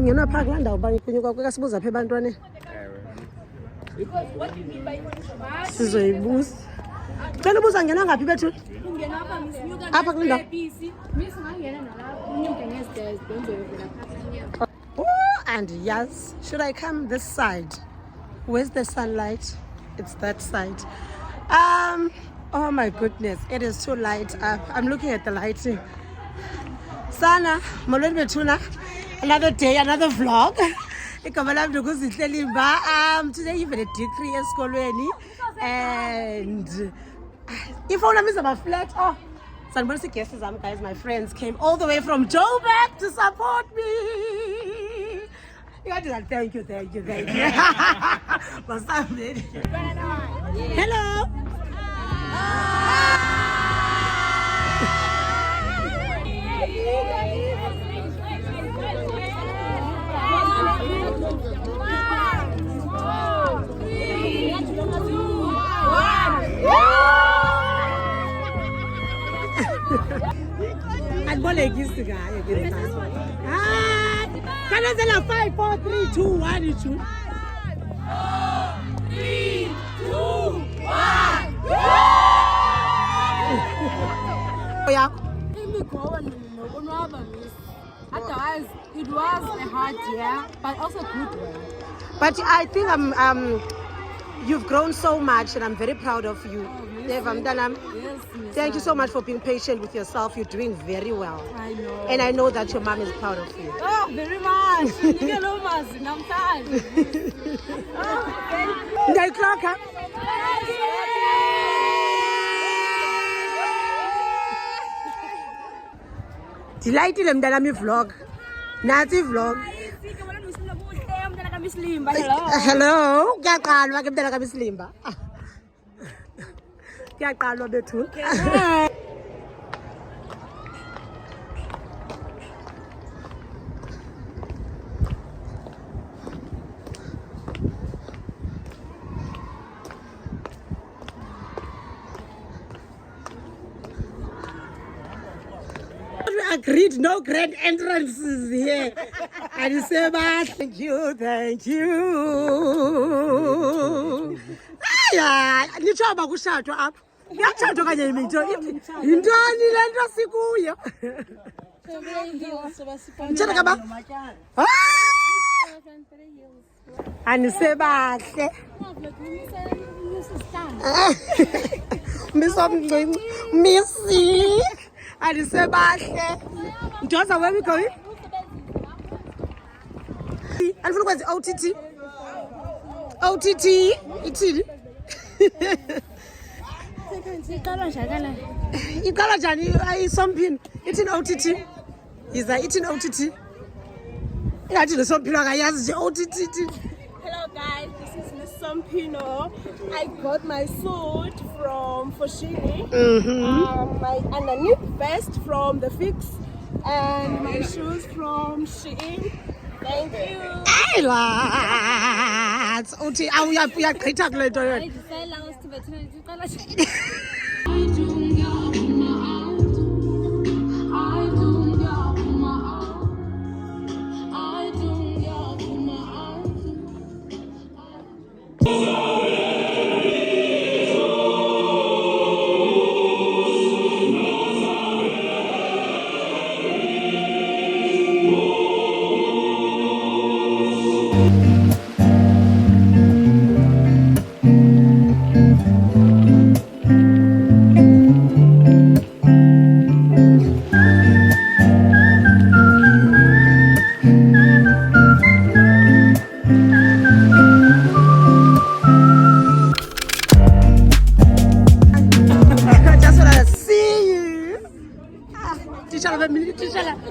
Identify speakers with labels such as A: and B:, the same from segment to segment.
A: kungena phaka la ndawo banyiphunyuka kwasibuza apha ebantwaneni.
B: Because what do you mean by
A: Sizoyibuza. Cela ubuza ngena ngaphi bethu?
B: ungena apha Miss Nyuka
A: Apha kule ndawo.
B: Miss ungangena nalapha unyuke ngestairs don't vela phakathi.
A: Oh, and yes, should I come this side? Where's the sunlight? It's that side. Oh my goodness, it is too light up. I'm looking at the lighting. Sana, molweni bethuna. Another day, another vlog. Today even a degree esikolweni and if I miss about flat, oh, somebody guesses guys, my friends came all the way from Joburg to support me. You got to like, thank you. Hello. I'm going to guess the guy. Can I say 5, 4, 3, 2, 1, 2? 3, 2, 1. Yeah.
B: Otherwise, it was a hard year, but also good one.
A: But I think you've grown so much, and I'm very proud of you.
B: Yes,
A: Thank you so much for being patient with yourself. You're doing very well.
B: I know.
A: And I know that your mom is proud of you.
B: Oh, very much.
A: Delightful mntanami vlog. Nazi vlog. Hello. Kuyaqalwa ke mntana kaMislimba. Kuyaqalwa bethu. We agreed no grand entrances here. And say, thank you. Aya, nichaba kushadwa apha. Ngiyathandwa kanye iminto. Yintoni le nto sikuyo? Mtshana kaba? Anisebahle. Misomncinci. Missy. Anisebahle. Ndoza, where we going? Andifuna ukwenza OTT ithini? Iqala njani ayisompini? Ithini OTT? Yiza ithini OTT? Ingathi lesompini akayazi nje OTT ithini?
B: Hello guys, this is Miss Sompino. I got my suit from Foschini, my underneath vest from The Fix, and my shoes from Shein. Thank you.
A: Hey lads, uthi uyagqitha kule nto yona.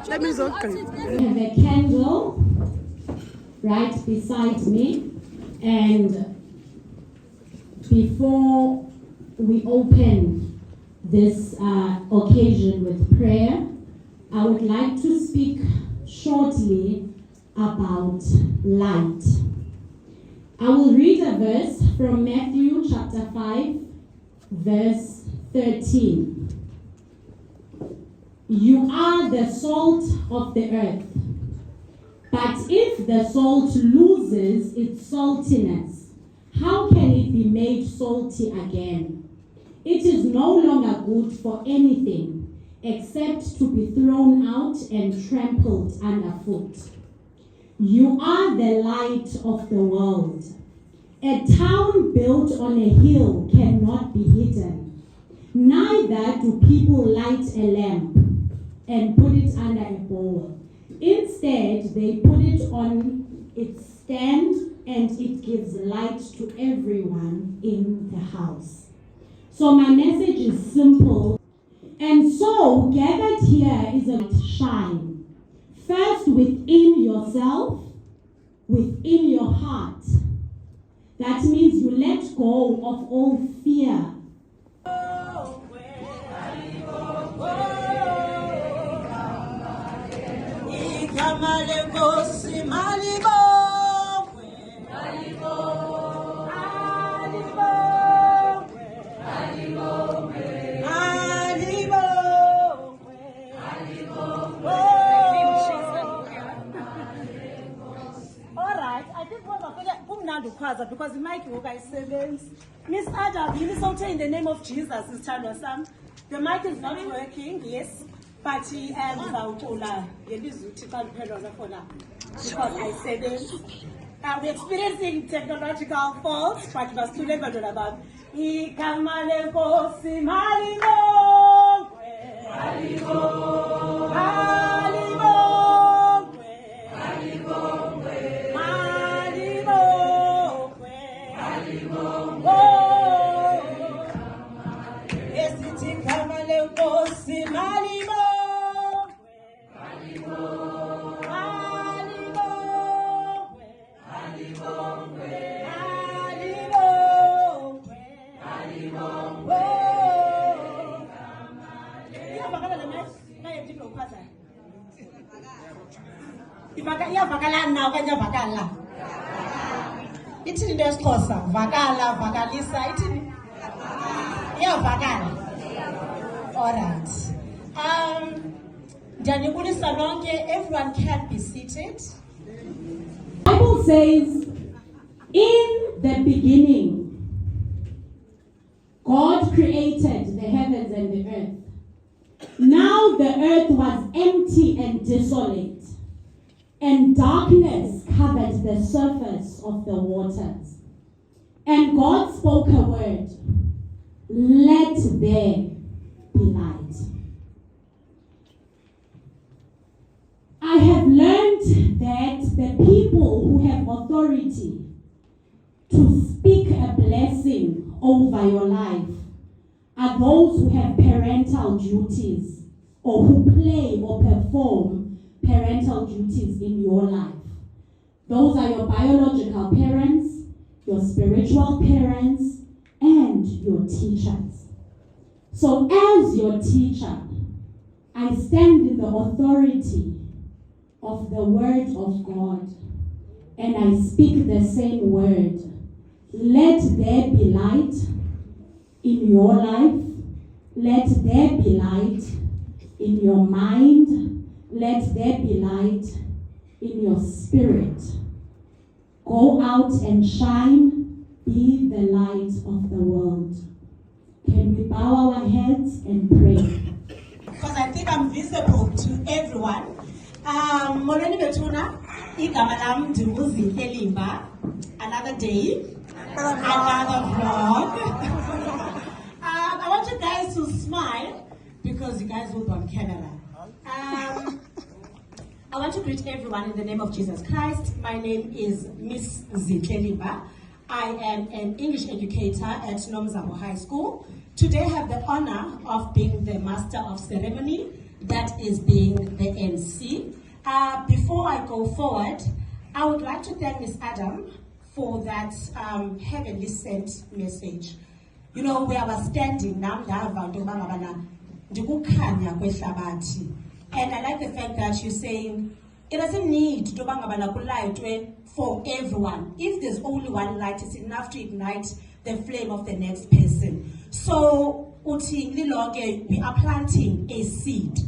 A: Let me
C: I have a candle right beside me, and before we open this occasion with prayer, I would like to speak shortly about light. I will read a verse from Matthew chapter 5, verse 13. You are the salt of the earth, But if the salt loses its saltiness, how can it be made salty again? It is no longer good for anything except to be thrown out and trampled underfoot. You are the light of the world. A town built on a hill cannot be hidden. Neither do people light a lamp and put it under a bowl. Instead, they put it on its stand, and it gives light to everyone in the house. So my message is simple. And so, gathered here is a shine. First within yourself, within your heart. That means you let go of all fear.
A: Because the mic is 7. Miss Adam, you listen in the name of Jesus, is Sam. The mic is not working, yes, but he has because I said it. We're experiencing technological faults, but it was too late about Ithini into yesiXhosa vakala vakalisa ithini iyavakala. All right. Ndiyanibulisa nonke, everyone can be seated.
C: The Bible says, in the beginning, God created the heavens and the earth. Now the earth was empty and desolate, and darkness covered the surface of the waters. And God spoke a word, "Let there be light." I have learned that the people who have authority to speak a blessing over your life are those who have parental duties or who play or perform parental duties in your life. Those are your biological parents, your spiritual parents, and your teachers. So as your teacher, I stand in the authority of the word of God, and I speak the same word. Let there be light in your life. Let there be light in your mind. Let there be light in your spirit. Go out and shine. Be the light of the world. Can we bow our heads and pray?
A: Because I think I'm visible to everyone. Molweni Betuna, igama lam ndinguZinhle Limba. Another day, another vlog. I want you guys to smile because you guys will be on camera. I want to greet everyone in the name of Jesus Christ. My name is Miss Zinhle Limba. I am an English educator at Nomzamo High School. Today I have the honor of being the Master of Ceremony, that is being the MC. Before I go forward, I would like to thank Miss Adam for that heavenly sent message. You know, where I was standing now, and I like the fact that you're saying it doesn't need to light for everyone. If there's only one light, it's enough to ignite the flame of the next person. So, we are planting a seed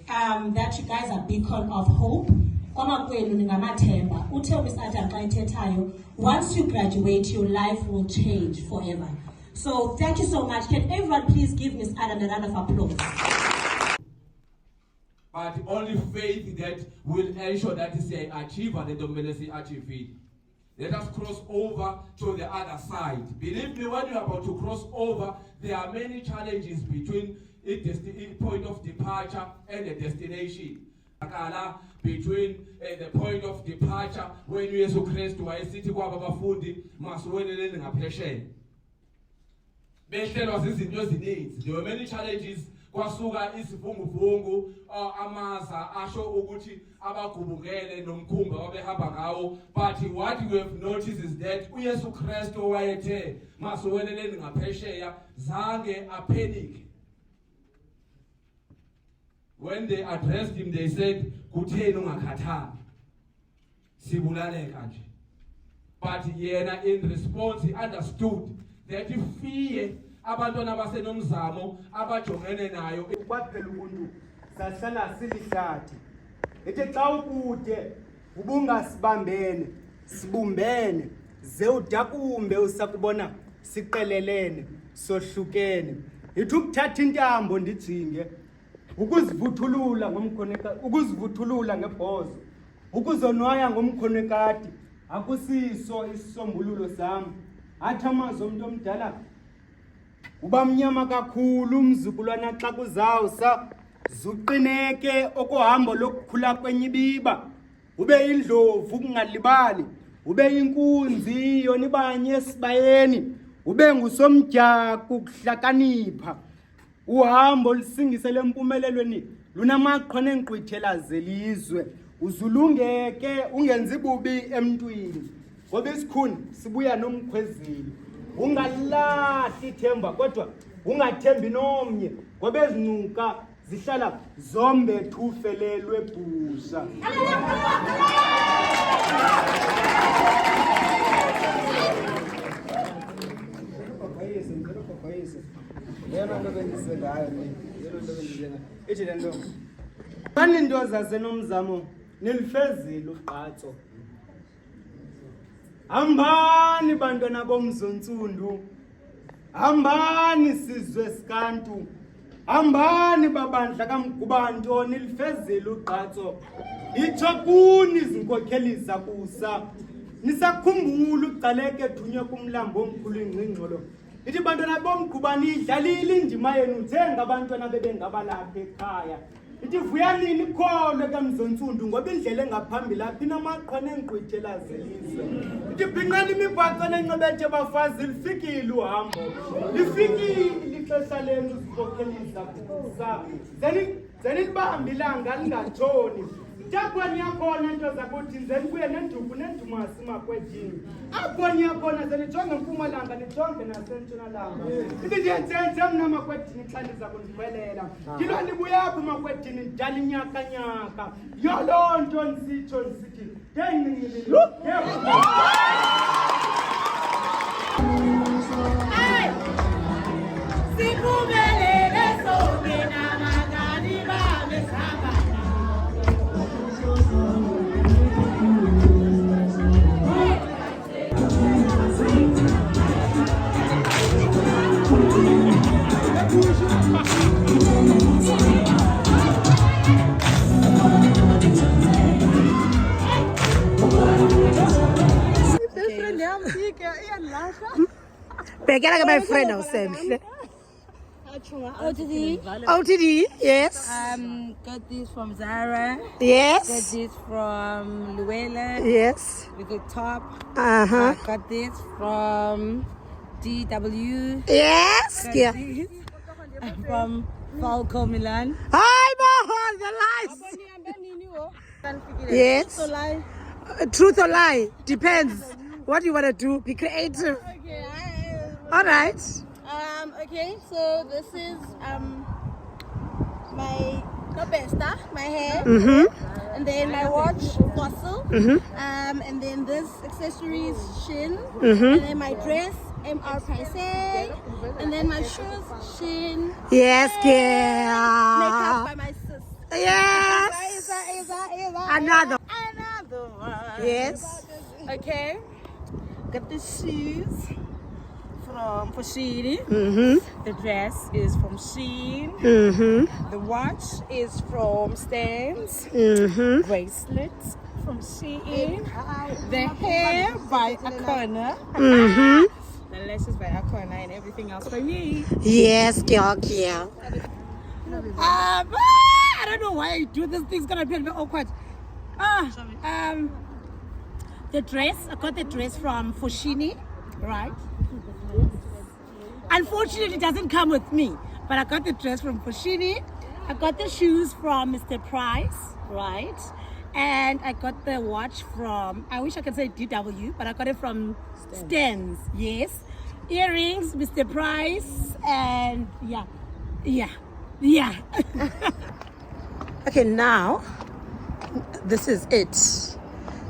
A: that you guys are a beacon of hope
C: kwamakwenu ningamathemba. Uthe uMiss Adam xa ethethayo, once you graduate, your life will change forever. So thank you so much. Can everyone please give Miss Adam a round of applause?
D: But only faith that will ensure that they achieve and they achieve it. Let us cross over to the other side. Believe me, when you're about to cross over, there are many challenges between the point of departure and the destination. Between the point of departure when Yesu Kristu wayesithi kwabafundi masiweleleni ngaphesheya. Behlelwa zizinto eziningi. There were many challenges. Kwasuka isivunguvungu amaza asho ukuthi abagubukele nomkhumba babehamba ngawo, but what we have noticed is that uYesu Kristu wayethe masiweleleni ngaphesheya zange apanic. When they addressed him, they said, kutheni ungakhathali, sibulaleka nje. But yena in response he understood that fear abantwana basenomzamo abajongene nayo
E: kwaphela ubuntu sahlala silihlathi. Ethi xa ukude ubungasibambene sibumbene ze udakumbe usakubona siqelelene sohlukene. Ithi ukuthatha intambo ndijinge ukuzivuthulula ngomkhoneka ukuzivuthulula ngebhozo ukuzonwaya ngomkhonekati akusiso isisombululo sami. Athi amazwi omuntu omdala uba mnyama kakhulu umzukulwana xa kuzawusa zuqineke okuhambo lokukhula kwenyibiba ube indlovu kungalibali ube inkunzi yona ibanye esibayeni ube ngusomdyaku kuhlakanipha uhambo lisingise lempumelelweni lunamaqhwa nengqwithela zelizwe uzulungeke ungenzi bubi emntwini ngoba isikhuni sibuya nomkhwezeli. Ungalahli ithemba kodwa ungathembi nomnye ngoba ezinuka zihlala zombe thufelelwe busha. Bani into zasenomzamo nilifezile ugqatso. Hambani bantwana bomzontsundu, hambani sizwe sikantu, hambani babandla kaMgubantoni nilifezile ugqatso. Itsho kuni izinkokheli zakusa, nisakhumbula uGcaleka ethunywe kumlambo omkhulu ingxingxolo. Ithi bantwana bomGubani idlalile indima yenu njengabantwana bebengabalapha ekhaya. Ithi vuyanini ikholwe kaMzontsundu ngoba indlela engaphambili apha inamaqhwa nengqwithela zelizwe. Ithi bhinqani imibhaco nenqebethe bafazi lifikile uhambo. Lifikile ixesha lenu zikhokheli zakusa. Zenilibambe ilanga lingatshoni. Takwani yakhona into zakuthi nzeni kuye nenduku nedumasi makwedini. Apho niyakhona zenijonge empumalanga nijonge nasentshonalanga. Ithi ndiyenzenze mna makwedini xa ndiza kundikhwelela. Ndilwa ndibuya apho makwedini ndidala inyakanyaka. Yoloo nto ndisitsho ndisithi ndencinci.
B: Siphumelele sonke nabangani bami sihamba.
A: Bhekela ke my friend awusemhle. OTD, yes.
F: Got this from Zara.
A: Yes.
F: Got this from Luella.
A: Yes.
F: With the top.
A: Uh-huh.
F: Got this from DW.
A: Yes.
F: Got
A: Yeah.
F: this from Falco Milan.
A: Hi, Mohan, the lies. Yes. Truth or lie? Depends. What do you want to do? Be creative.
B: Okay,
A: All right.
B: okay, so this is my Nobesta, my hair, and then my watch Fossil, and then this accessory is Shin, and then my dress MR Paise, and then my shoes Shin.
A: Yes,
B: Makeup
A: girl.
B: by my sister.
A: Yes.
B: Isa.
A: Another.
B: And
F: the one.
A: Yes.
F: Okay. Got the shoes from Foschini. The dress is from Shein. The watch is from Stans. Bracelets from Shein. The hair by Akona. The lashes by Akona and everything else by me.
A: Yes, girl.
F: I don't know why I do this. Thing's gonna be a bit awkward. The dress, I got the dress from Foschini, right? Unfortunately, it doesn't come with me, but I got the dress from Foschini. I got the shoes from Mr. Price, right? And I got the watch from, I wish I could say DW, but I got it from Stans, yes. Earrings, Mr. Price, and yeah.
A: Okay, now this is it.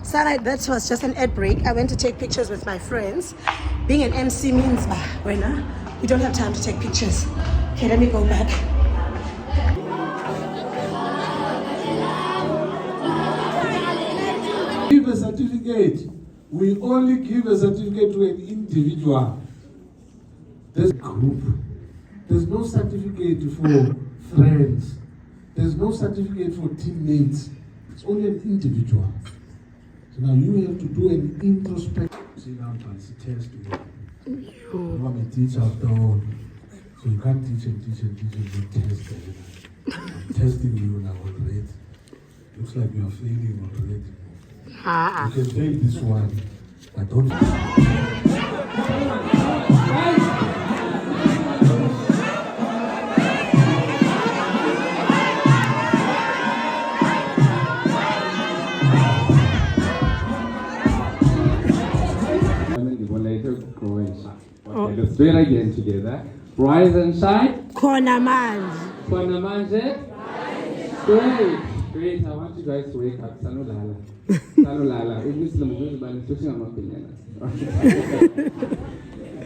A: Sarah, that was just an ad break. I went to take pictures with my friends. Being an MC means, we don't have time to take pictures. Okay, let me go back.
G: Give a certificate. We only give a certificate to an individual. There's a group. There's no certificate for friends. There's no certificate for teammates. It's only an individual. So now you have to do an introspection. See now, it's a test. You want me to teach out though. So you can't teach and test. I'm testing you now already. Looks like you are failing already. You can take this one, but don't.
H: Let's do it again together. Rise and shine.
A: Corner man.
H: Corner manje. Great. I want you guys to wake up. Sanulala.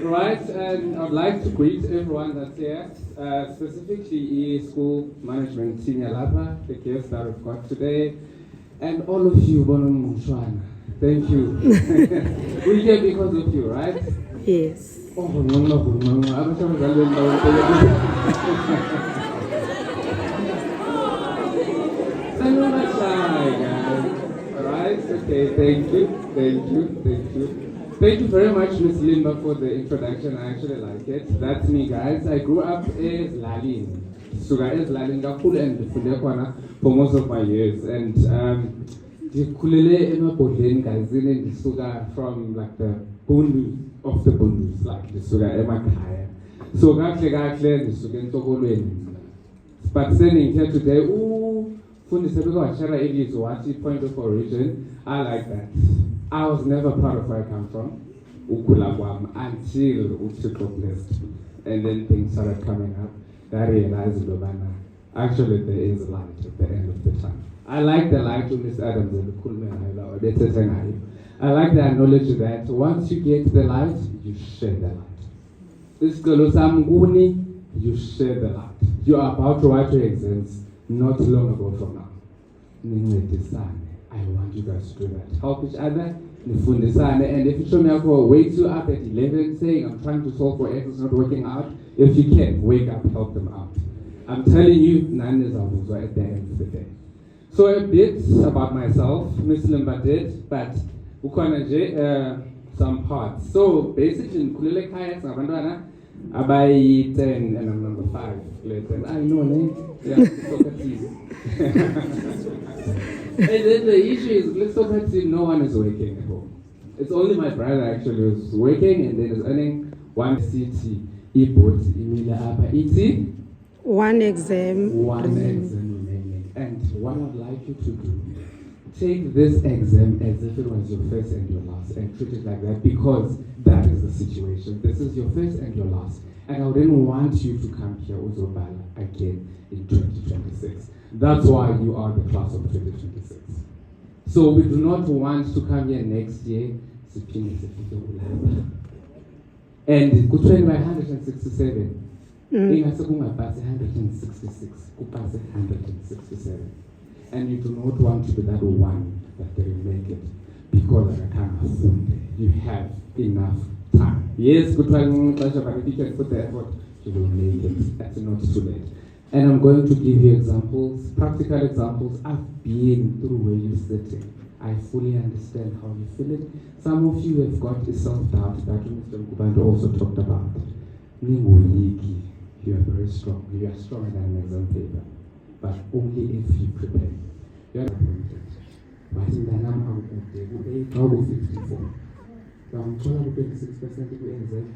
H: Right, and I'd like to greet everyone that's here, specifically EA School Management Senior Lapa, the guests that we've got today, and all of you, Bonum Mushwana. Thank you. We're here because of you, right?
A: Yes.
H: Oh, no. Alright, okay, thank you. Thank you very much, Ms. Limba, for the introduction. I actually like it. That's me, guys. I grew up as Lalin. Suga as Lalin Gakul and for most of my years. And Kulele Emma guys, in Suga from like the Bundus of the Bundus, like the Suga Emma Kaya. So Gakle, the Sugan Togolwen. But standing here today, point of origin, I like that. I was never proud of where I come from, until Utsiko blessed me. And then things started coming up. I realized, actually there is light at the end of the tunnel. I like the light to Miss Adams and the Kulmen. I like the knowledge that once you get the light, you share the light. This girl, you share the light. You are about to write your exams not long ago from now. I want you guys to do that. Help each other. And if you show me wake you up at 11 saying, I'm trying to solve for X, it's not working out. If you can, wake up, help them out. I'm telling you, none is over at the end of the day. So a bit about myself, Miss Limba did, but some parts. So basically, in Kulele Kaya, Abai 10 and I'm number 5. I know, yeah, soccer team. And then the issue is, let's soccer team, no one is working at home. It's only my brother actually who's working and then is earning one CT.
A: One exam.
H: Remaining. And what I'd like you to do, take this exam as if it was your first and your last and treat it like that because that is the situation. This is your first and your last. And I wouldn't want you to come here Uzobala again in 2026. That's why you are the class of 2026. So we do not want to come here next year and go train by 167. 166, 167. and you do not want to be that one that they make it because you have enough time. Yes, good time, but if you can put the effort, you will make it. That's not too late. And I'm going to give you examples, practical examples. I've been through where you're sitting. I fully understand how you feel it. Some of you have got a self-doubt that Mr. Nkubando also talked about. You are very strong. You are stronger than an exam paper. But only if you prepare. You are appointed. But in the number of 54. I'm 26%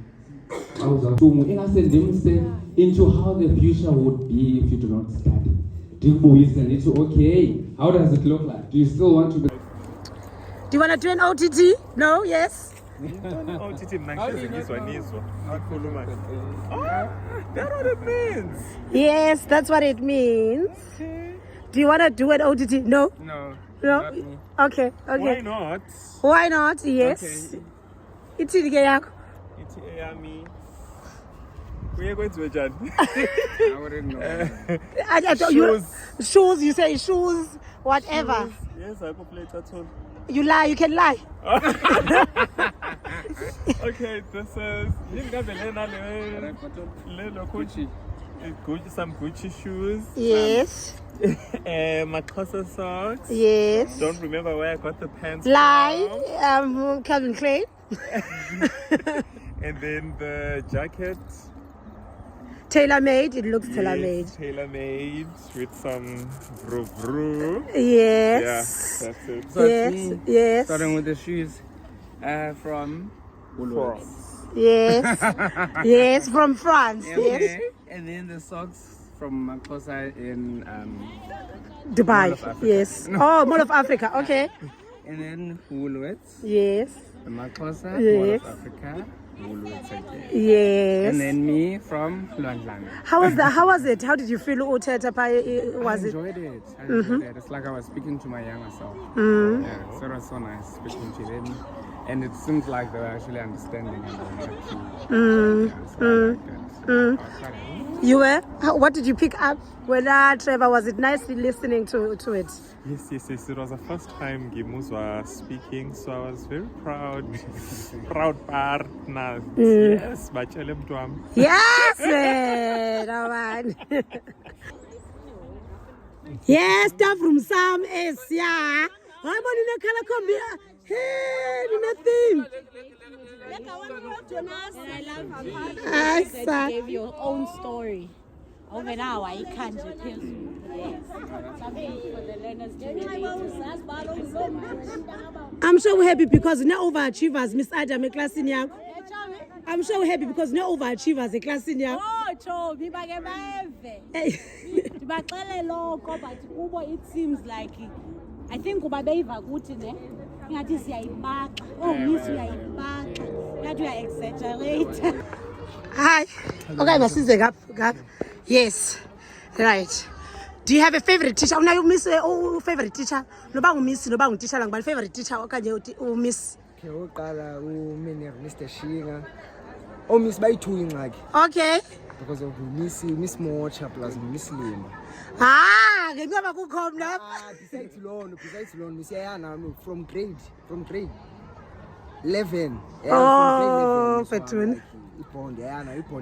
H: into how the future would be if you do not study. Okay, how does it look like? Do you still want to be?
A: Do you want to do an OTT? No? Yes?
I: That's what it means.
A: Yes, that's what it means. Do you want to do an OTT? No?
I: No.
A: No?
I: Not me.
A: Okay.
I: Why not?
A: Why not? Yes.
I: Okay.
A: It's it again.
I: It's me. I wouldn't know.
A: Shoes, you say shoes, whatever.
I: Shoes. Yes, I could play tattoo.
A: You lie, you can lie.
I: Okay, this is some Gucci shoes.
A: Yes.
I: Makosa socks.
A: Yes.
I: Don't remember where I got the pants
A: Lie,
I: from.
A: Calvin Klein.
I: And then the jacket.
A: Tailor-made, it looks tailor-made.
I: Yes, tailor-made with some vru.
A: Yes.
I: Yeah, that's it.
J: So
A: Yes, yes.
J: Starting with the shoes from Woolworths.
A: Yes. Yes, from France.
J: Okay.
A: Yes.
J: And then the socks from Makosa in
A: Dubai.
J: Mall of Africa.
A: Yes. Oh, Mall of Africa. Okay.
J: and then Woolworths.
A: Yes.
J: The Makosa,
A: Yes.
J: Mall of Africa, Woolworths again.
A: Yes.
J: And then me from Luandlana.
A: How was that? How was it? How did you feel? Uthetha pha? Was
J: I
A: it?
J: enjoyed it. I enjoyed it. It's like I was speaking to my younger self. Yeah, so it was so nice speaking to them. And it seems like they were actually understanding and they were happy. Yeah, so I liked it. I was quite happy.
A: You were? What did you pick up? Whether Trevor, was it nicely listening to it?
I: Yes. It was the first time Gimus was speaking, so I was very proud. Proud partner. Yes, Bachele Mtuam.
A: Yes, man. Oh, man. Yes, stuff from Sam is, yeah. I'm on in a color combi. Hey, nothing.
C: I love how
A: I
C: you
A: saw.
C: gave your own story. Over now, I can't tell you. Yes. Something for the learners to relate.
A: I'm sure we're happy because no overachievers, Miss Adam, a class in young. I'm sure we're happy because no overachievers, a class in young.
C: Oh, Toby, but it seems like I think ubabeiva ukuthi ne ngathi siyayibaxa miss uyayibaxa ngathi uya exaggerate.
A: Hi. Okay, masize gap. Yes. Right. Do you have a favorite teacher? Unayo miss favorite teacher? Noba miss noba teacher lang but favorite teacher okanye miss.
K: Okay, uqala Mr. Shinga. Oh, Miss Baitu ingxaki.
A: Okay.
K: Because of Miss Mocha plus Miss Lima.
A: Ngekuba kukhona lapha.
K: Besides loan, Miss Yana from grade 11.
A: Oh, Petun.
K: Ipondi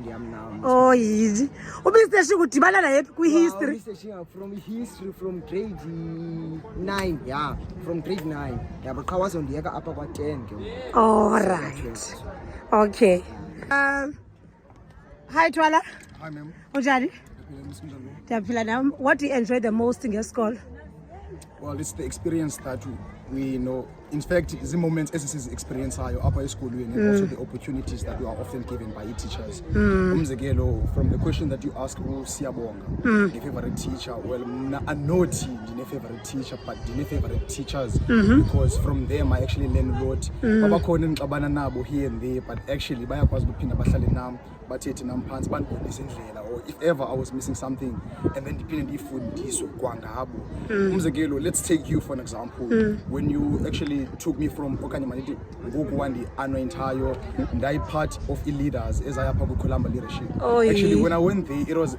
K: yam now.
A: Oh, yidi. Mr. Shinga udibana naye kwi-history.
K: Mr. Shinga from history from grade 9. Yeah, from grade 9. Yeah, but I was on the upper 10.
A: All right. Okay. Hi, Twala.
L: Hi, ma'am.
A: Ojani. What do you enjoy the most in your school?
L: Well, it's the experience that we know. In fact, it's the moments as this is experience our upper school and also the opportunities that we are often given by teachers. From the question that you asked, Siyabonga, the favorite teacher. Well, I'm not the favorite teacher, but the favorite teachers because from them I actually learn a lot. Baba khona ngixabana nabo here and there, but actually bayakwazi ukuphinda bahlale nami bathethe nami phansi bandibonise indlela, or if ever I was missing something and then ndiphinde ndifundiswe kwangabo. Umzekelo, let's take you for an example. When you actually took me from okanye manithi ngoku wandi-anointayo ndayi-part of i-leaders ezayapha kwi-Columba leadership. Actually, when I went there, it was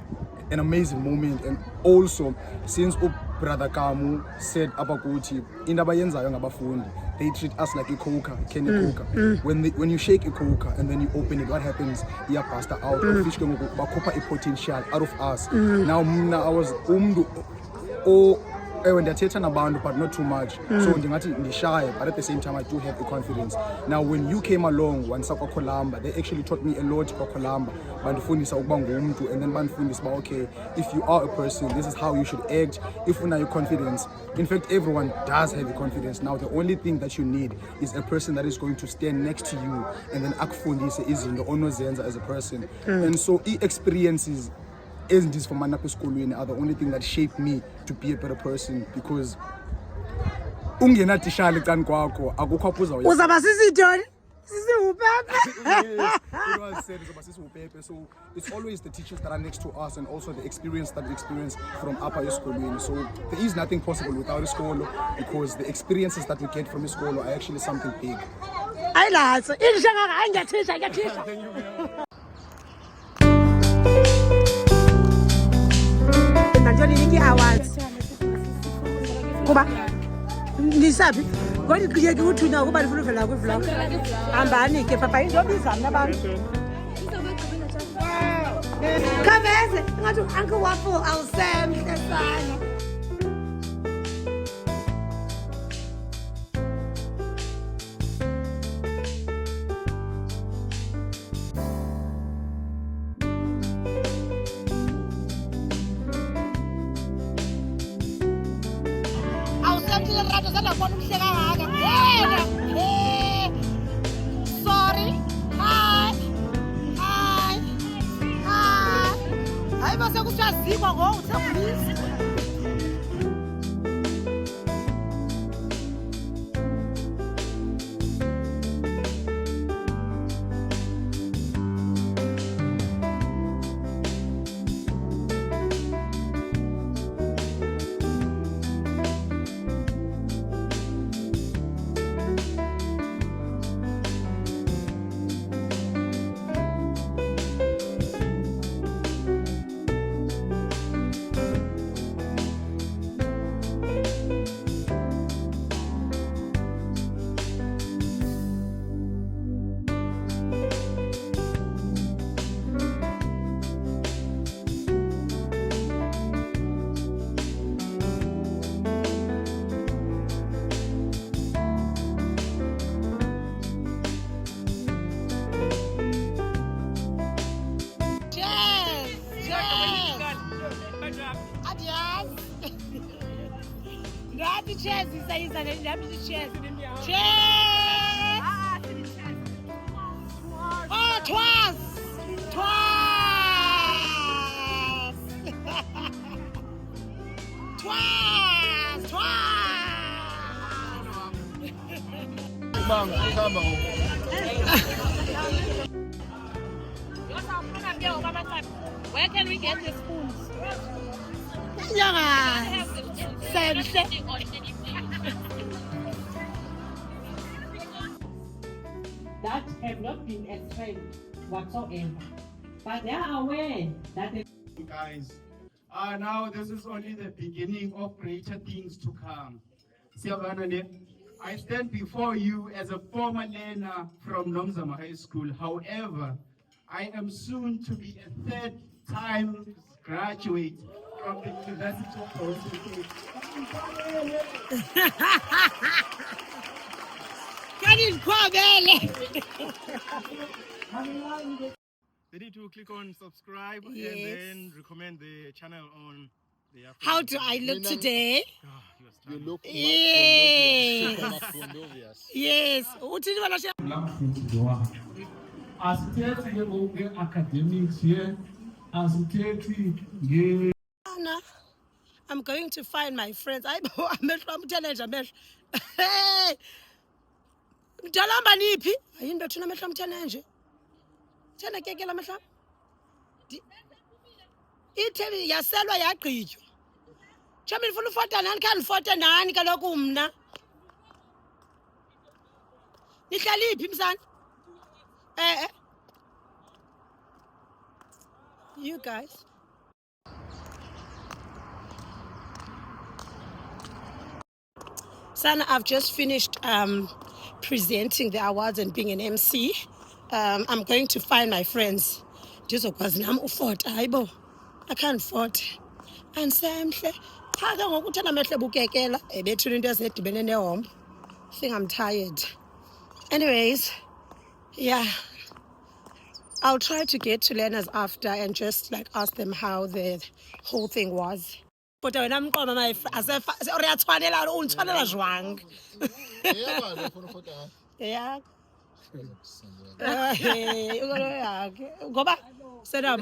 L: an amazing moment, and also since Brother Kamu said abakuthi indaba yenzayo ngabafundi, they treat us like a coca, candy coca. When you shake a coca and then you open it, what happens? Yeah, pasta out. Fish can bakopa a potential out of us. Now I was when they're talking about, but not too much. So they're shy, but at the same time I do have the confidence. Now when you came along, once I got Colamba, they actually taught me a lot about Colamba. And then okay, if you are a person, this is how you should act. If you have your confidence, in fact, everyone does have a confidence. Now the only thing that you need is a person that is going to stand next to you, and then akufundise izinto onozenza as a person. And so experiences isn't this for Manape School are the only thing that shaped me to be a better person, because ungena tishali kan kwakho akukho phuza
A: uzaba sisithoni
L: so it's always the teachers that are next to us and also the experience that we experience from upper school. So there is nothing possible without a school, because the experiences that we get from a school are actually something big.
A: I like it. Awards. Kuba nisabi ngoni kuye kuthunya kuba lifuna uvela ku vlog hambani ke papa indobiza mina abantu kaveze ngathi uncle waffle awusemhle sana.
B: Sorry. Hi. Hayi base kusazikwa ngoku please. Cheers, cheers. Oh, twice.
F: Where can we get the spoons? That have not been explained whatsoever, but they are aware that the
E: guys, now this is only the beginning of greater things to come. I stand before you as a former learner from Nomzamo High School. However, I am soon to be a third-time graduate from the University of Oxford. They need to click on subscribe and then recommend the channel on the African.
A: How do I look today?
L: You look
A: Yes.
G: Academics here,
A: I'm going to find my friends. I'm teenager. Hey, mdalamba niphi? Ayinto thina amehlo amthenenje. Thena kekela amehlo. Ithi yaselwa yagqitywa. Chami nifuna ufota nani kani ufota nani kaloku mna. Nihlaliphi msana? You guys. Sana, I've just finished presenting the awards and being an MC. I'm going to find my friends. I can't fort. And Samhle, I think I'm tired. Anyways, yeah. I'll try to get to learners after and just like ask them how the whole thing was. But when I'm going, my yeah. Go back. Sit down.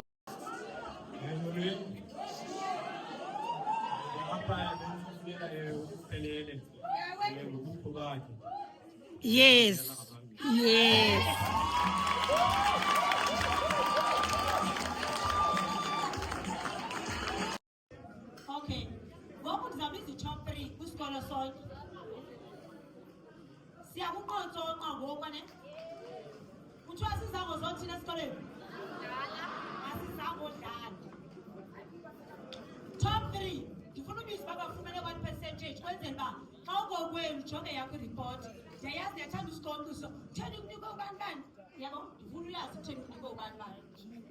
A: Yes. Yes.
C: Okay. What would the top 3 kwisikolo sonke? Siyakuqonda onqangokwane. Kuthiwa sizango zothina esikoleni. Asizango dlala. Top 3. Ndifuna ubisi babafumene 1% kwenzela ba xa ukokwenu ujonge yakho report. Ndiyayazi ndiyathanda usikonquso. Theni ukunika ubani bani? Yabo, ndifuna uyazi theni ukunika ubani bani.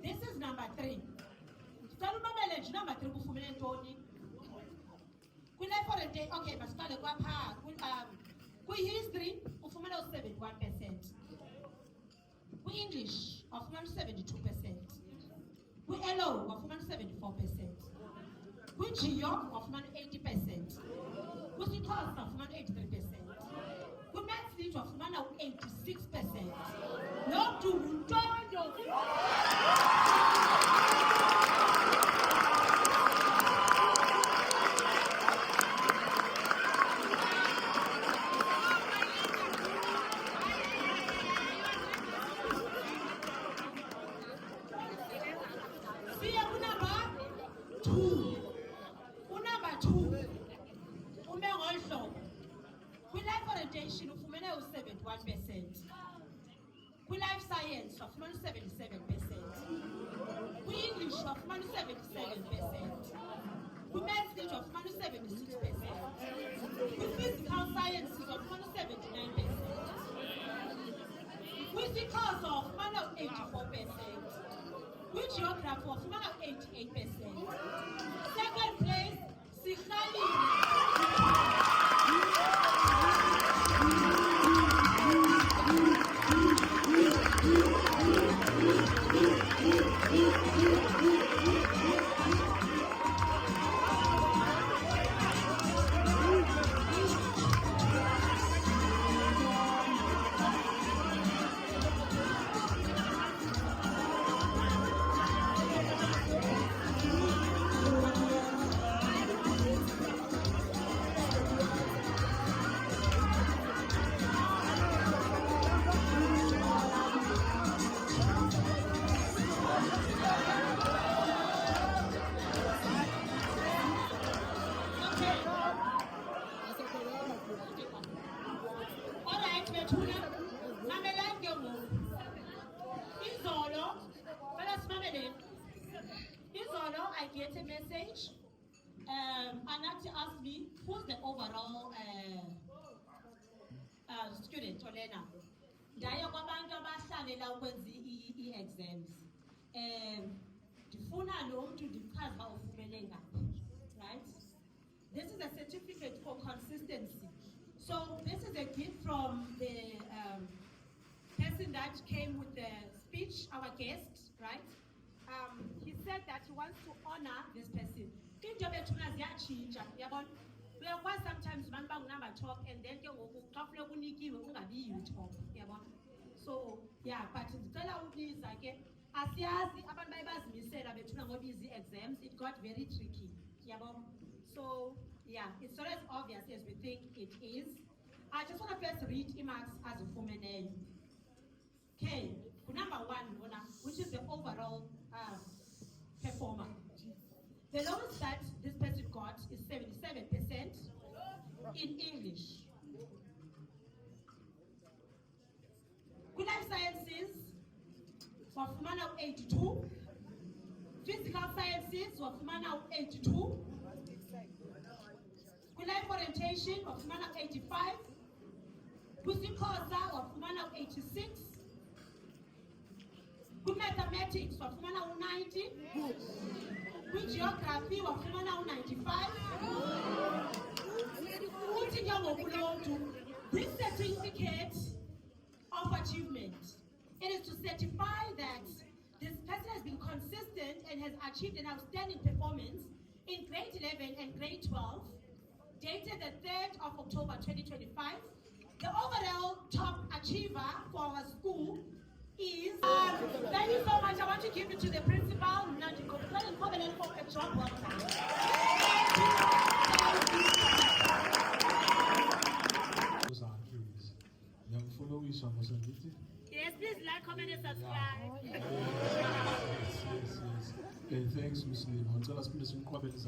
C: This is number 3. Ndicela umamele nje number 3 kufumene ntoni? Kwi-life for a day, okay, masiqale kwapha. Kwi-history ufumene u-71%. Kwi-English wafumana u-72%. Kwi-LO wafumana u-74%. Kwi-Geo wafumana u-80%. KwisiXhosa wafumana u-83%. Kwi-Maths Lit wafumana u-86%. Lo mntu nguntondo. Ufumene u-71%. Kwi-life science wafumana u-77%. Kwi-English wafumana u-77%. Kwi-Maths Lit wafumana u-76%. Kwi-physical sciences wafumana u-79%. KwisiXhosa wafumana u-84%. Kwi-geography wafumana u-88%. Second place, Sikhalile. I get a message. Anati asked me, who's the overall student or learner? Ndaya kwabantu abahlalela ukwenza i-exams. Ndifuna lo mntu ndichaze uba ufumene ngaphi, right? This is a certificate for consistency. So this is a gift from the person that came with the speech, our guest, right? He said that he wants to honor this person. Sometimes number talk and then so yeah, but exams, it got very tricky. So yeah, it's not as obvious as we think it is. I just want to first read Emacs as a former name. Okay, number 1, which is the overall performer. The lowest that this person got is 77% in English. With life sciences, wafumana 82. Physical sciences, wafumana 82. With life Math orientation wafumana 85. KwiSixhosa wafumana 86. Mathematics wafumana 90. Geography wafumana 95. This certificate of achievement, it is to certify that this person has been consistent and has achieved an outstanding performance in grade 11 and grade 12, dated the 3rd of October 2025. The overall top achiever for our school is, thank you so much. I want to give it to the principal, Nandi Covenant, for a job well done. Yes, please like, comment, and subscribe.
G: Yes. Thanks, Muslim. Until I speak some comments.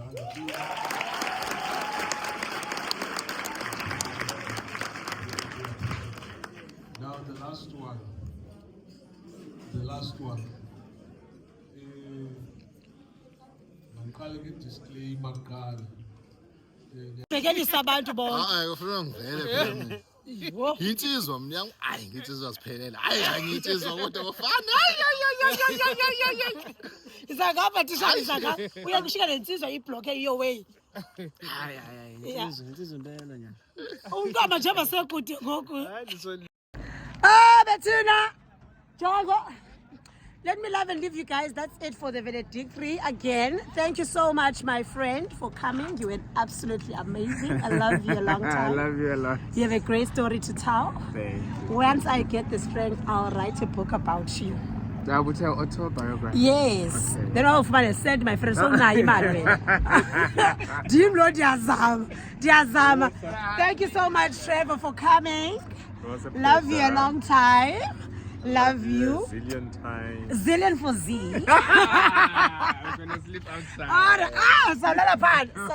G: Now the last one. Disclaimer.
A: Abantu bonke.
M: Hayi ufuna ngivele phela. Insizwa mnyango ngitsizwa siphelele. Ngitsizwa kodwa bafana.
A: Izakapha thisha izakapha. Uyakushika lensizwa iblock eyo way.
K: Insizwa impela nyana.
A: Umntwana nje basekude ngoku. Bethuna. Jongo. Let me love and leave you guys. That's it for the valedictory. Again, thank you so much, my friend, for coming. You were absolutely amazing. I love you a long time.
J: I love you a lot.
A: You have a great story to tell.
J: Thank you.
A: Once I get the strength, I'll write a book about you.
J: I will tell autobiography.
A: Yes.
J: Okay.
A: Then I'll send my friend so now. Do you know Diazama? Thank you so much, Trevor, for coming.
I: It was a
A: Love you a
I: pleasure.
A: long time. Love you.
I: Zillion times.
A: Zillion for Z.
J: I'm gonna sleep outside.
A: So